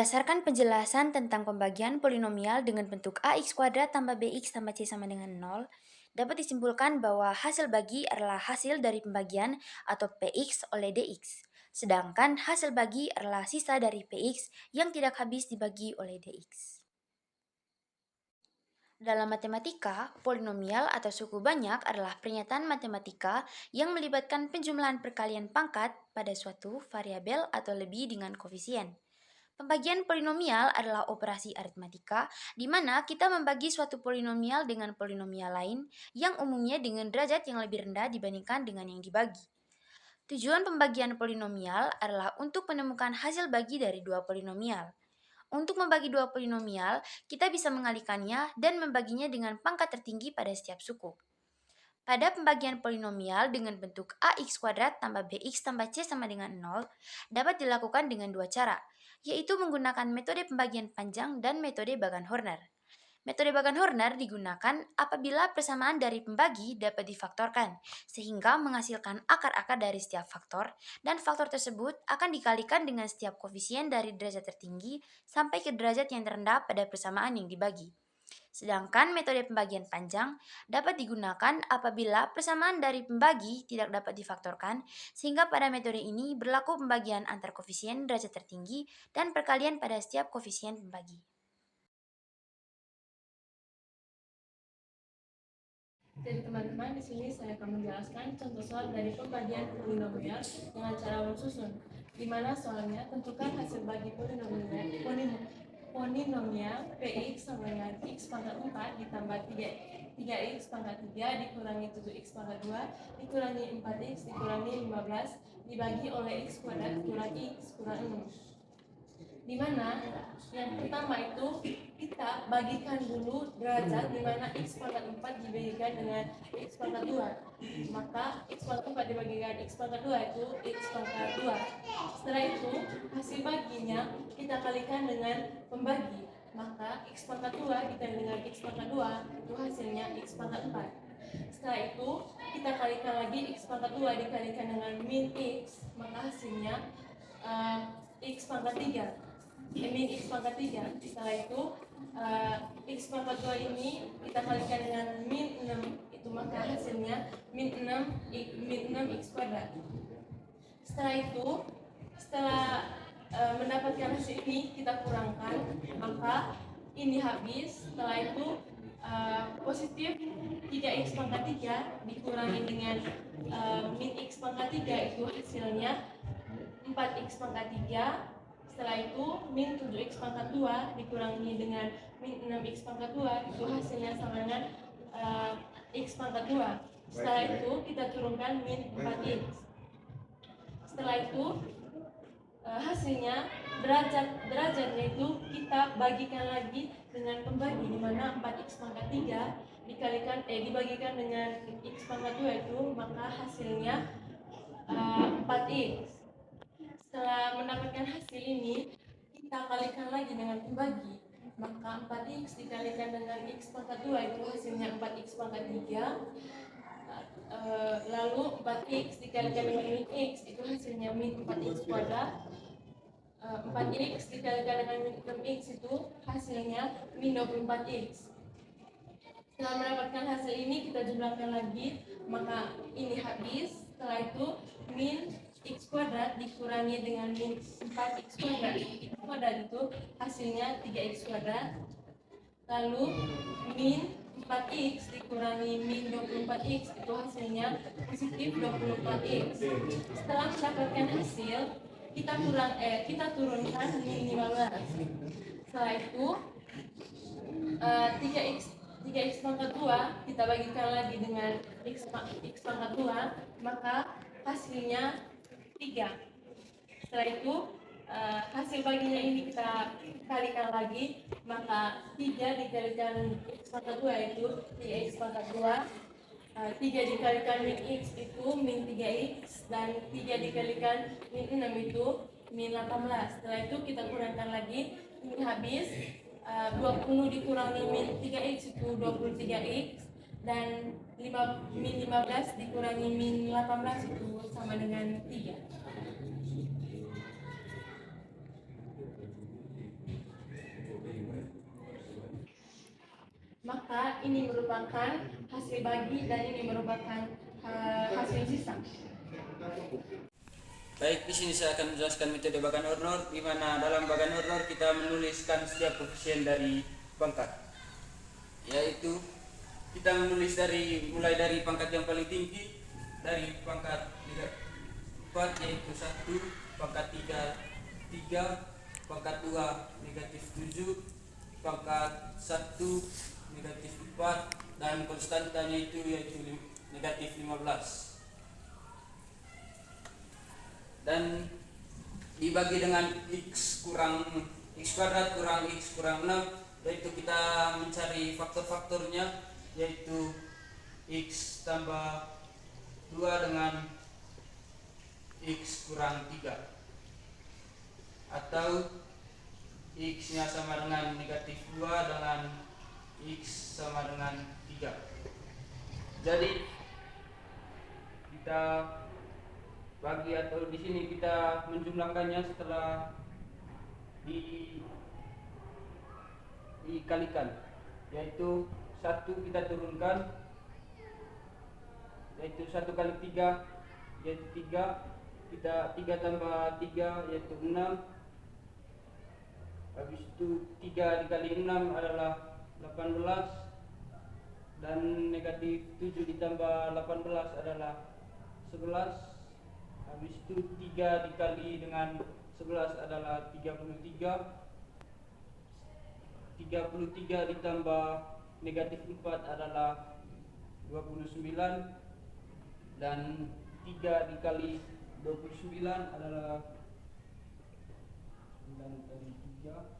Berdasarkan penjelasan tentang pembagian polinomial dengan bentuk ax kuadrat tambah bx tambah c sama dengan 0, dapat disimpulkan bahwa hasil bagi adalah hasil dari pembagian atau px oleh dx. Sedangkan hasil bagi adalah sisa dari px yang tidak habis dibagi oleh dx. Dalam matematika, polinomial atau suku banyak adalah pernyataan matematika yang melibatkan penjumlahan perkalian pangkat pada suatu variabel atau lebih dengan koefisien. Pembagian polinomial adalah operasi aritmatika di mana kita membagi suatu polinomial dengan polinomial lain yang umumnya dengan derajat yang lebih rendah dibandingkan dengan yang dibagi. Tujuan pembagian polinomial adalah untuk menemukan hasil bagi dari dua polinomial. Untuk membagi dua polinomial, kita bisa mengalihkannya dan membaginya dengan pangkat tertinggi pada setiap suku. Pada pembagian polinomial dengan bentuk ax kuadrat tambah bx tambah c sama dengan 0 dapat dilakukan dengan dua cara, yaitu menggunakan metode pembagian panjang dan metode Bagan-Horner. Metode Bagan-Horner digunakan apabila persamaan dari pembagi dapat difaktorkan, sehingga menghasilkan akar-akar dari setiap faktor, dan faktor tersebut akan dikalikan dengan setiap koefisien dari derajat tertinggi sampai ke derajat yang terendah pada persamaan yang dibagi. Sedangkan metode pembagian panjang dapat digunakan apabila persamaan dari pembagi tidak dapat difaktorkan, sehingga pada metode ini berlaku pembagian antar koefisien derajat tertinggi dan perkalian pada setiap koefisien pembagi. Jadi teman-teman, di sini saya akan menjelaskan contoh soal dari pembagian polinomial dengan cara mensusun. Di mana soalnya tentukan hasil bagi polinomial px sama dengan x pangkat 4 ditambah 3x pangkat 3 dikurangi 7x pangkat 2 dikurangi 4x dikurangi 15 dibagi oleh x kuadrat dikurangi x kurang 6. Di mana yang pertama itu kita bagikan dulu derajat di mana x pangkat 4 dibagikan dengan x pangkat 2. Maka x pangkat 4 dibagikan x pangkat 2 itu x pangkat 2. Setelah itu hasil baginya kita kalikan dengan pembagi. Maka x pangkat 2 dikali dengan x pangkat 2 itu hasilnya x pangkat 4. Setelah itu kita kalikan lagi x pangkat 2 dikalikan dengan min x, maka hasilnya x pangkat 3. Min x pangkat 3. Setelah itu x pangkat 2 ini kita kalikan dengan min 6, itu maka hasilnya min 6 x kuadrat. Setelah itu, setelah mendapatkan hasil ini kita kurangkan, maka ini habis. Setelah itu positif 3x pangkat 3 dikurangi dengan min x pangkat 3 itu hasilnya 4x pangkat 3. Setelah itu min 7x pangkat 2 dikurangi dengan min 6x pangkat 2 itu hasilnya sama dengan x pangkat 2. Setelah itu kita turunkan min 4x. Setelah itu hasilnya derajatnya itu kita bagikan lagi dengan pembagi, di mana 4x pangkat 3 dibagikan dengan x pangkat 2 itu maka hasilnya 4x. Setelah mendapatkan hasil ini, kita kalikan lagi dengan pembagi. Maka 4x dikalikan dengan x pangkat 2 itu hasilnya 4x pangkat 3. Lalu 4x dikalikan dengan min x itu hasilnya min 4x kuadrat. 4x dikalikan dengan min 6x itu hasilnya min 24x. Setelah mendapatkan hasil ini kita jumlahkan lagi, maka ini habis. Setelah itu min x kuadrat dikurangi dengan min 4x kuadrat. X kuadrat itu hasilnya 3x kuadrat. Lalu min 4x dikurangi min 24x itu hasilnya positif 24x. Setelah mendapatkan hasil, kita turunkan min 15. Setelah itu 3x pangkat 2 kita bagikan lagi dengan x pangkat 2, maka hasilnya 3. Setelah itu hasil baginya ini kita kalikan lagi, maka 3 dikalikan x pangkat 2 itu 3x pangkat 2. 3 dikalikan min x itu min 3x, dan 3 dikalikan min 6 itu min 18. Setelah itu kita kurangkan lagi, ini habis. 20 dikurangi min 3x itu 23x, dan min 15 dikurangi min 18 itu sama dengan 3. Maka ini merupakan hasil bagi dan ini merupakan hasil sisa. Baik, di sini saya akan menjelaskan metode Bagan-Hornor, di mana dalam Bagan-Hornor kita menuliskan setiap koefisien dari pangkat, yaitu kita menulis mulai dari pangkat yang paling tinggi, dari pangkat 4 yaitu 1, pangkat 3, pangkat 2 negatif 7, pangkat 1 negatif 4, dan konstantanya yaitu negatif 15. Dan dibagi dengan x kuadrat kurang x kurang 6, yaitu kita mencari faktor-faktornya, yaitu x tambah 2 dengan x kurang 3, atau x nya sama dengan negatif 2 dengan x sama dengan 3. Jadi kita bagi, atau di sini kita menjumlahkannya setelah dikalikan, yaitu 1 kita turunkan, yaitu 1 kali 3 yaitu 3, kita 3 tambah 3 yaitu 6, habis itu 3 dikali 6 adalah 18, dan negatif 7 ditambah 18 adalah 11. Habis itu 3 dikali dengan 11 adalah 33. 33 ditambah negatif 4 adalah 29, dan 3 dikali 29 adalah 9 kali 3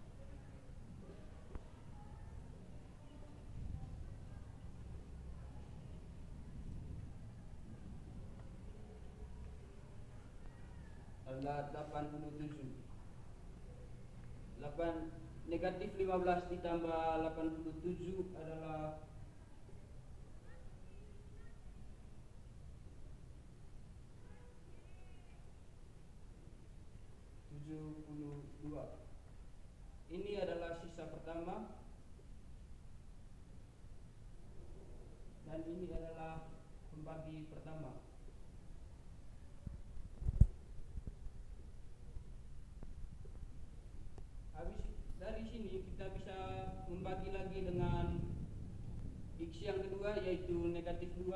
adalah 87. Negatif 15 ditambah 87 adalah 72. Ini adalah sisa pertama, dan ini adalah pembagi pertama. Habis dari sini kita bisa membagi lagi dengan x yang kedua, yaitu negatif 2.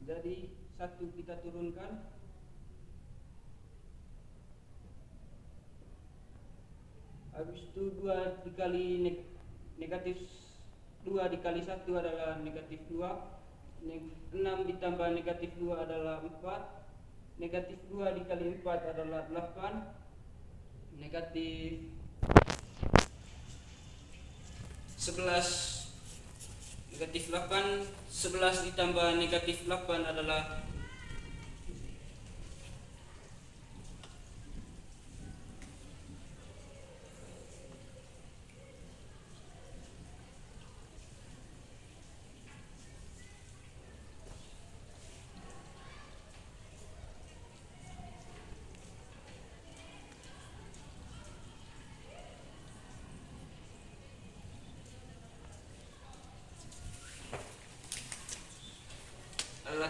Jadi 1 kita turunkan, habis itu 2 dikali negatif 2 dikali 1 adalah negatif 2, 6 ditambah negatif 2 adalah 4, negatif 2 dikali 4 adalah 8, negatif 11 negatif 8, 11 ditambah negatif 8 adalah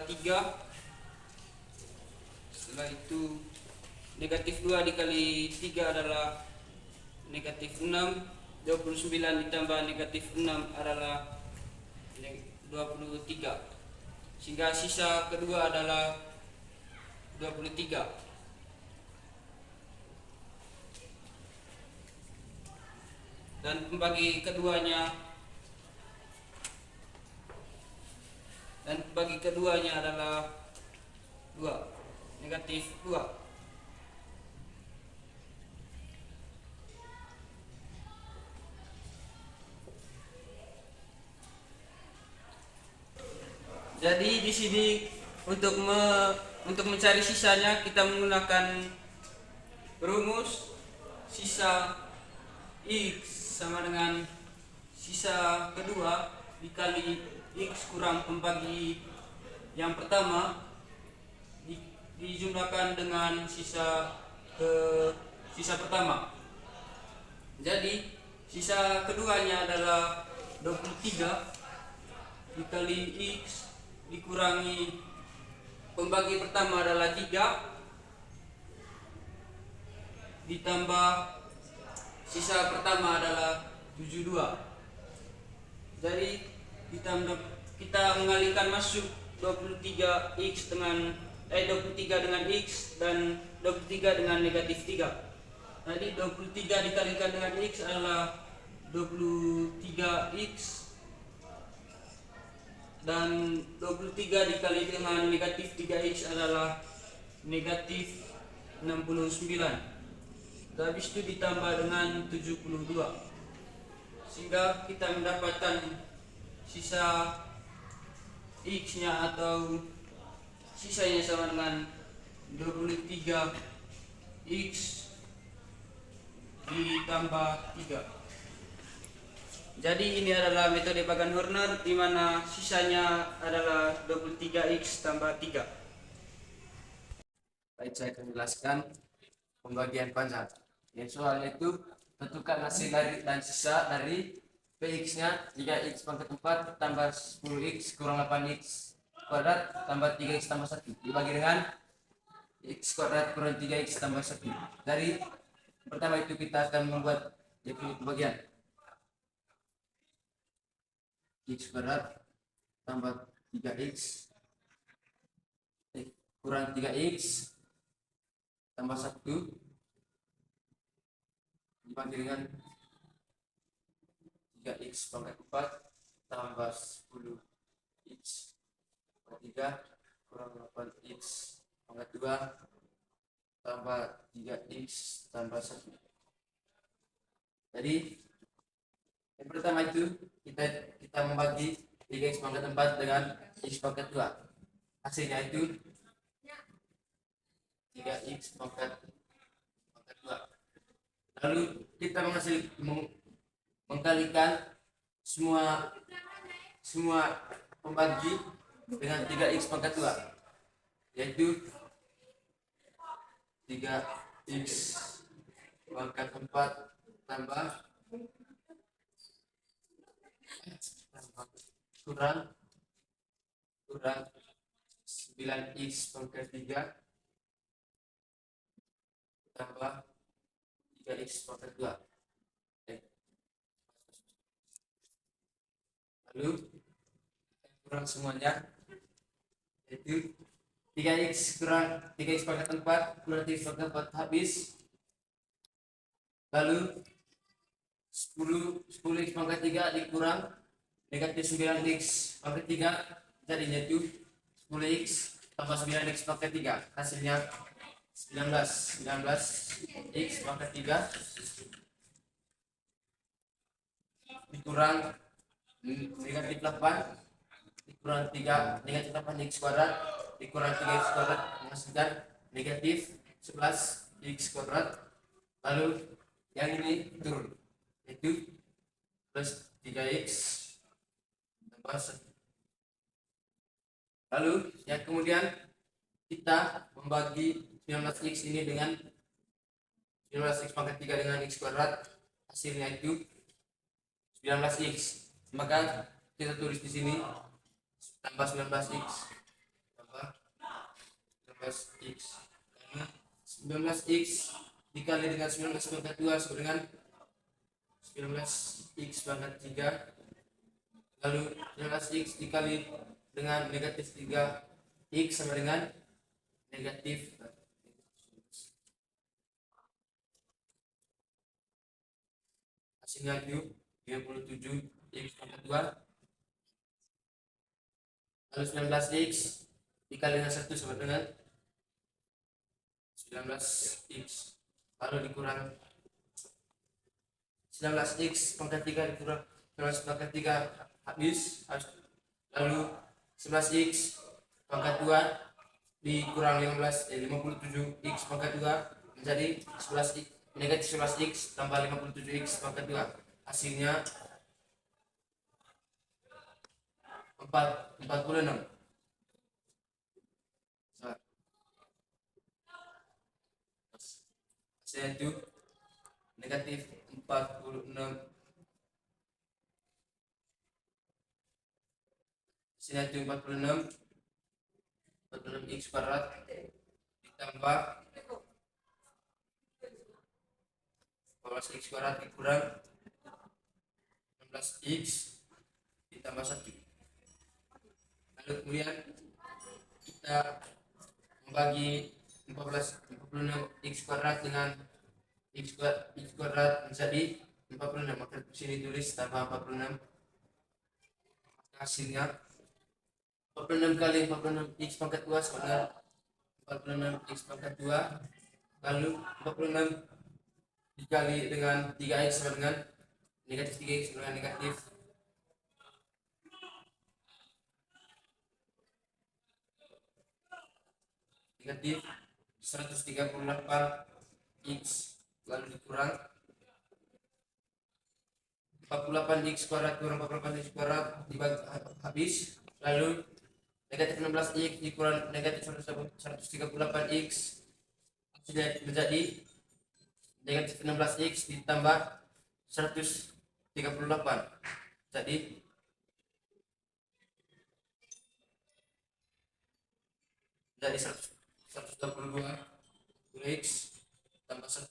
3. Setelah itu negatif 2 dikali 3 adalah negatif 6, 29 ditambah negatif 6 adalah 23, sehingga sisa kedua adalah 23. Dan pembagi keduanya adalah 2, negatif 2. Jadi di sini untuk mencari sisanya kita menggunakan rumus sisa x sama dengan sisa kedua dikali x kurang pembagi yang pertama dijumlahkan dengan sisa pertama. Jadi sisa keduanya adalah 23 dikali X dikurangi pembagi pertama adalah 3 ditambah sisa pertama adalah 72. Jadi kita mengalihkan masuk 23 dengan X dan 23 dengan negatif 3. Jadi 23 dikalikan dengan X adalah 23X dan 23 dikali dengan negatif 3X adalah negatif 69. Habis itu ditambah dengan 72 sehingga kita mendapatkan sisa X nya atau sisanya sama dengan 23X ditambah 3. Jadi ini adalah metode Bagan-Horner di mana sisanya adalah 23X tambah 3. Baik, saya akan menjelaskan pembagian panjang. Yang soalnya itu tentukan hasil dari dan sisa dari Px-nya 3x pangkat 4 tambah 10x kurang 8x kuadrat tambah 3x tambah 1 dibagi dengan x kuadrat kurang 3x tambah 1. Dari pertama itu kita akan membuat definisi pembagian. X kuadrat tambah 3x kurang 3x tambah 1 dibagi dengan 3x pangkat 4 tambah 10x pangkat 3 kurang 8x pangkat 2 tambah 3x tambah 1. Jadi yang pertama itu kita membagi 3x pangkat 4 dengan x pangkat 2. Hasilnya itu 3x pangkat 2. Lalu kita mengkalikan semua pembagi dengan 3x pangkat 2, yaitu 3x pangkat 4 tambah kurang 9x pangkat 3 tambah 3x pangkat 2. Lalu kurang semuanya, yaitu 3x pangkat 4 kurang 3x pangkat 4 habis. Lalu 10x pangkat 3 dikurang negatif 9x pangkat 3 jadinya itu 10x tambah 9x pangkat 3 hasilnya 19x pangkat 3 dikurang negatif 8 dikurang 3 negatif 8x kuadrat dikurang 3x kuadrat menghasilkan negatif 11x kuadrat. Lalu yang ini turun, itu plus 3x tambah 1. Lalu yang kemudian kita membagi 19x ini dengan 19x pangkat 3 dengan x kuadrat, hasilnya itu 19x. Maka kita tulis di sini tambah 19x tambah 19x, karena 19x dikali dengan 19 pangkat 2 sama dengan 19x pangkat 3, lalu 19x dikali dengan negatif 3x sama dengan negatif hasilnya itu 37x pangkat 2. Lalu 19x dikali dengan 1 sama dengan 19x, lalu dikurang 19x pangkat 3 dikurang 19 pangkat 3 habis. Lalu 11x pangkat 2 dikurang 57x pangkat 2 menjadi 11x negatif 11x tambah 57x pangkat 2, hasilnya 46. Hasilnya itu negatif 46. Hasilnya itu 46 x kuadrat ditambah 14x kuadrat dikurang 16x ditambah 1. Lalu kemudian kita membagi 46x kuadrat dengan x kuadrat menjadi 46, maka di sini tulis tambah 46. Hasilnya 46 kali 46x pangkat 2 sama 46x pangkat 2, lalu 46 dikali dengan 3x sama dengan negatif 3x sama dengan negatif 138x, lalu dikurang 48x kuadrat kurang 48x kuadrat dibagi habis, lalu negatif 16x dikurang negatif 138x hasilnya menjadi negatif 16x ditambah 138, jadi jadi 122x tambah 1.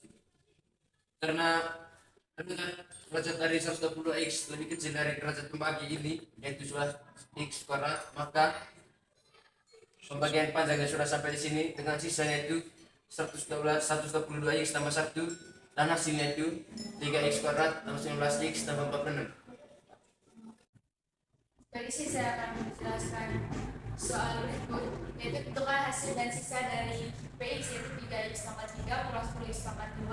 Karena derajat dari 122x lebih kecil dari derajat pembagi ini, yaitu sudah x kuadrat, maka pembagian panjangnya sudah sampai di sini dengan sisanya itu 122x tambah 1, dan hasilnya itu 3x kuadrat tambah 19x tambah 46. Dari sini saya akan menjelaskan soal berikut, yaitu tentukan hasil dan sisa dari Px yaitu 3x pangkat 3 kurang 10x pangkat 2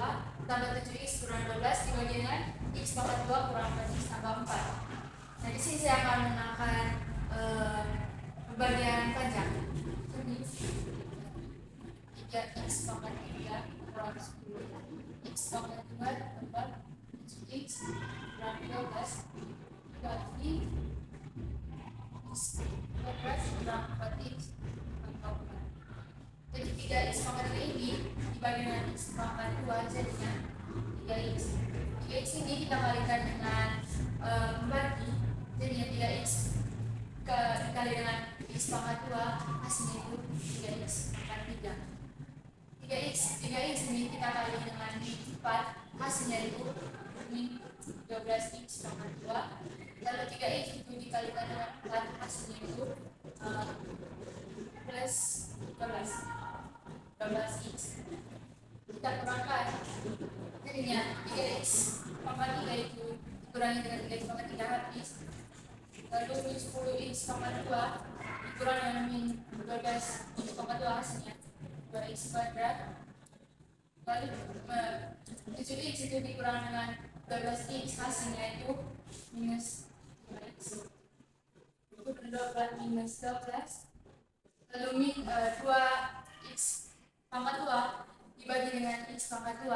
tambah 7x kurang 12 dibagi dengan x pangkat 2 kurang 4x tambah 4. Nah, di sini saya akan mengenalkan pembagian panjang. Jadi 3x pangkat 3 kurang 10 x pangkat 2 tambah 7x kurang 12 dibagi x 12 kurang 4x tambah 4. Jadi 3x pangkat 3 ini dibagi dengan x pangkat 2 jadinya 3x. 3x ini kita kalikan dengan membagi, jadinya 3x dikali dengan x pangkat 2 hasilnya itu 3x pangkat 3. 3x ini kita kali dengan 4 hasilnya itu min 12x pangkat 2. Lalu 3x itu dikalikan dengan 4 hasilnya itu plus 12x. Kita kurangkan, jadinya 3x pangkat 3 itu dikurangi dengan 3x pangkat 3 habis. Lalu min 10x pangkat 2 dikurangi dengan min 12x pangkat 2 hasilnya 2x kuadrat. Lalu 7x itu dikurangi dengan 12x hasilnya itu minus 2x. Itu berdobel minus 12. Lalu min 2x pangkat 2 dibagi dengan x pangkat 2,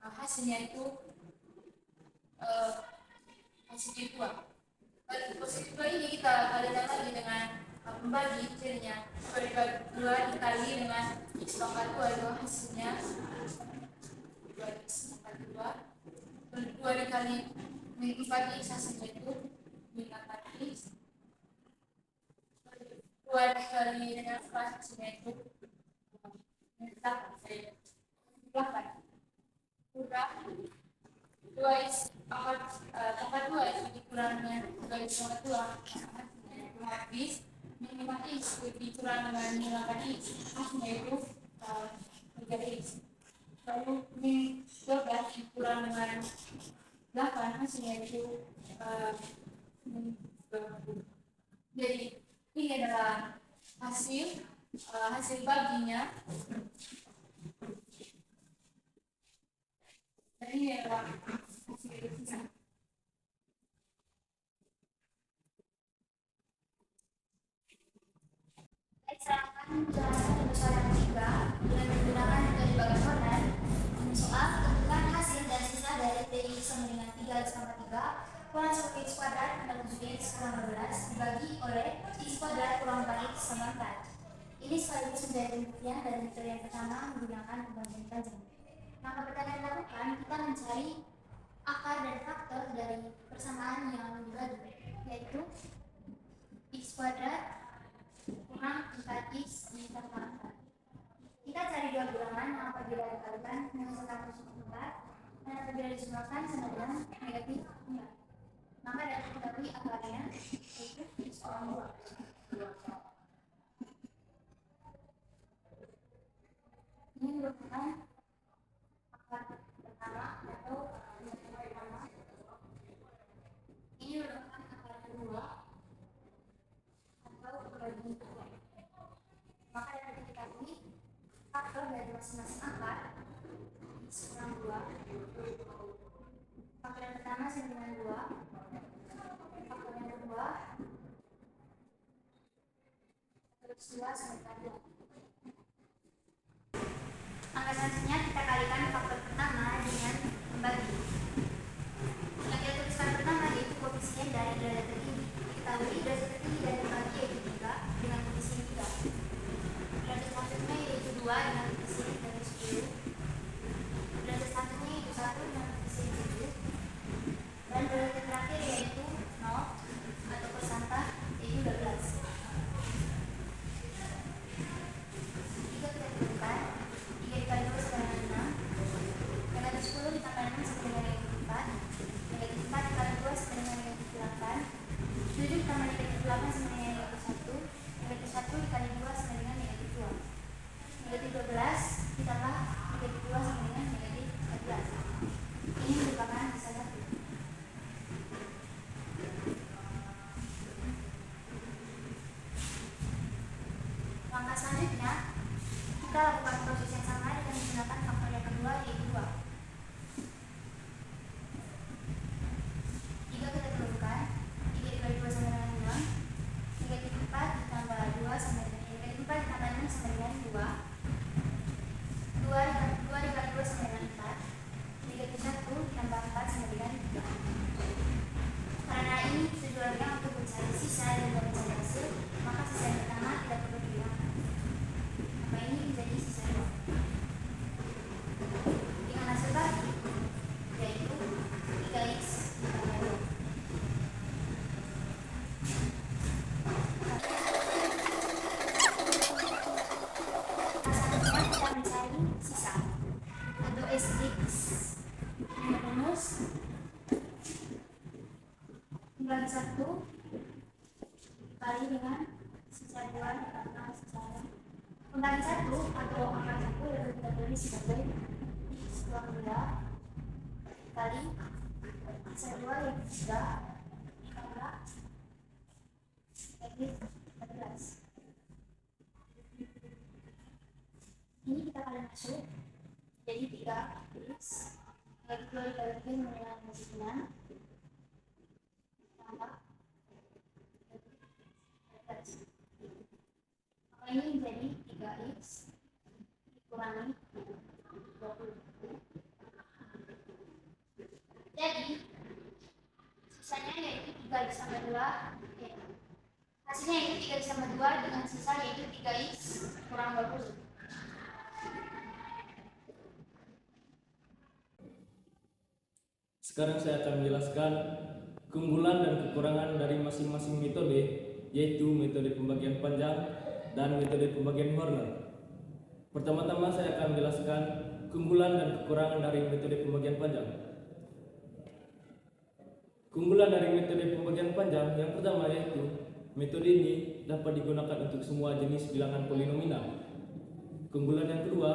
hasilnya itu positif 2. Lalu positif 2 ini kita kalikan lagi dengan pembagi, jadinya 2 dikali dengan x pangkat 2 itu hasilnya 2x pangkat 2. 2 dikali min 4x hasilnya itu min 4x. 2 dikali dengan 4 hasilnya itu min 8. Kurang 2x pangkat 2 itu dikurang dengan 2x pangkat 2 hasilnya itu habis. Min 5x itu dikurang dengan min 8x hasilnya itu 3x. Lalu min 12 dikurang dengan 8 hasilnya itu min 20. Jadi ini adalah hasil baginya. Dan ini adalah hasil sisa. Serangkan menjelaskan persoalan ketiga dengan menggunakan metode Bagaimana. Soal tentukan hasil dan sisa dari Px sama dengan 3x pangkat 3 kurang 10x kuadrat tambah 7x kurang 12 dibagi oleh x kuadrat kurang 4x sama 4. Ini sekaligus menjadi pembuktian dari metode yang pertama menggunakan pembagian panjang. Maka pertanyaan dilakukan, kita cari akar dan faktor dari persamaan yang dibagi, yaitu x kuadrat kurang 4x ditambah 4. Kita cari dua bilangan yang apabila dikalikan menghasilkan positif 4 dan apabila dijumlahkan sama dengan negatif 4. Maka dapat diketahui akarnya yaitu x kurang 2. Ini merupakan akar pertama atau akar pertama. Ini merupakan akar kedua atau bagi 2. Maka dapat diketahui faktor dari masing-masing akar x kurang 2. Faktor yang pertama sama dengan 2. Faktor yang kedua x 2 sama dengan 2. Angka selanjutnya kita kalikan faktor pertama dengan membagi. Yang kita tuliskan pertama yaitu koefisien dari derajat tertinggi. Diketahui derajat tertinggi dari membagi yaitu 3 dengan koefisien 3. Derajat selanjutnya yaitu 2 dengan koefisien dari 10. Derajat selanjutnya yaitu 1 dengan koefisien 7. Dan derajat terakhir yaitu 0 atau persantah yaitu 12. Jika kita tentukan 3 dikali 2 sama dengan 6, negatif 10 ditambah 6 sama dengan negatif 4, negatif 4 dikali 2 sama dengan negatif 8, 7 ditambah negatif 8 sama dengan negatif 1, negatif 1 dikali 2 sama dengan negatif 2, negatif 12 ditambah negatif 2 sama dengan negatif 14. Ini merupakan sisa 1. Langkah selanjutnya kita lakukan proses yang sama dengan menggunakan faktor yang kedua yaitu 2. Jika kita perlukan 3 dikali 2 sama dengan 6, negatif 4 ditambah 2 sama dengan negatif 4 ditambah 6 sama dengan 2, 2 dikali 2 sama dengan 4, negatif 1 ditambah 4 sama dengan 3. Karena ini tujuannya untuk mencari sisa dan mencari hasil, maka sisa yang pertama tidak perlu dihilangkan. Maka ini menjadi sisa 2. Dengan hasil bagi yaitu 3x ditambah 2. Selanjutnya kita mencari sisa atau SX. Rumus membagi 1 kali dengan sisa 2 ditambah sisa 1. Membagi 1 atau angka 1 yang kita tulis sebagai x kurang 2 kali sisa 2 yang 3 ditambah negatif 14. Ini kita kali masuk jadi 3x negatif 2 dikali 3 sama dengan negatif 6 tambah negatif 14. Maka ini menjadi 3x dikurangi 20. Jadi sisanya yaitu 3x sama 2. Hasilnya yaitu 3x sama 2 dengan sisa yaitu 3x kurang 20. Sekarang saya akan menjelaskan keunggulan dan kekurangan dari masing-masing metode, yaitu metode pembagian panjang dan metode pembagian Horner. Pertama-tama saya akan menjelaskan keunggulan dan kekurangan dari metode pembagian panjang. Keunggulan dari metode pembagian panjang yang pertama yaitu metode ini dapat digunakan untuk semua jenis bilangan polinominal. Keunggulan yang kedua,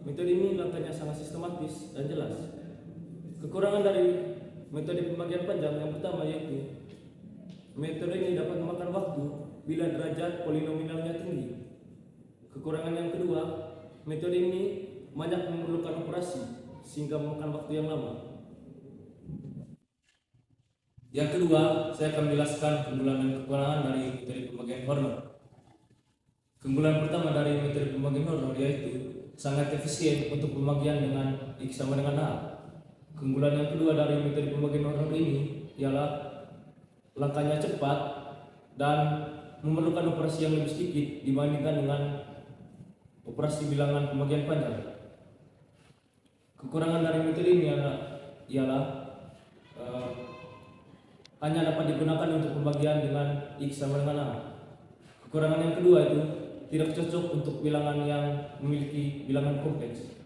metode ini langkahnya sangat sistematis dan jelas. Kekurangan dari metode pembagian panjang yang pertama yaitu metode ini dapat memakan waktu bila derajat polinominalnya tinggi. Kekurangan yang kedua, metode ini banyak memerlukan operasi sehingga memakan waktu yang lama. Yang kedua, saya akan menjelaskan keunggulan dan kekurangan dari metode pembagian Horner. Keunggulan pertama dari metode pembagian Horner yaitu sangat efisien untuk pembagian dengan X sama dengan A. Keunggulan yang kedua dari metode pembagian Horner ini ialah langkahnya cepat dan memerlukan operasi yang lebih sedikit dibandingkan dengan operasi bilangan pembagian panjang. Kekurangan dari metode ini adalah ialah hanya dapat digunakan untuk pembagian dengan X sama dengan A. Kekurangan yang kedua itu tidak cocok untuk bilangan yang memiliki bilangan kompleks.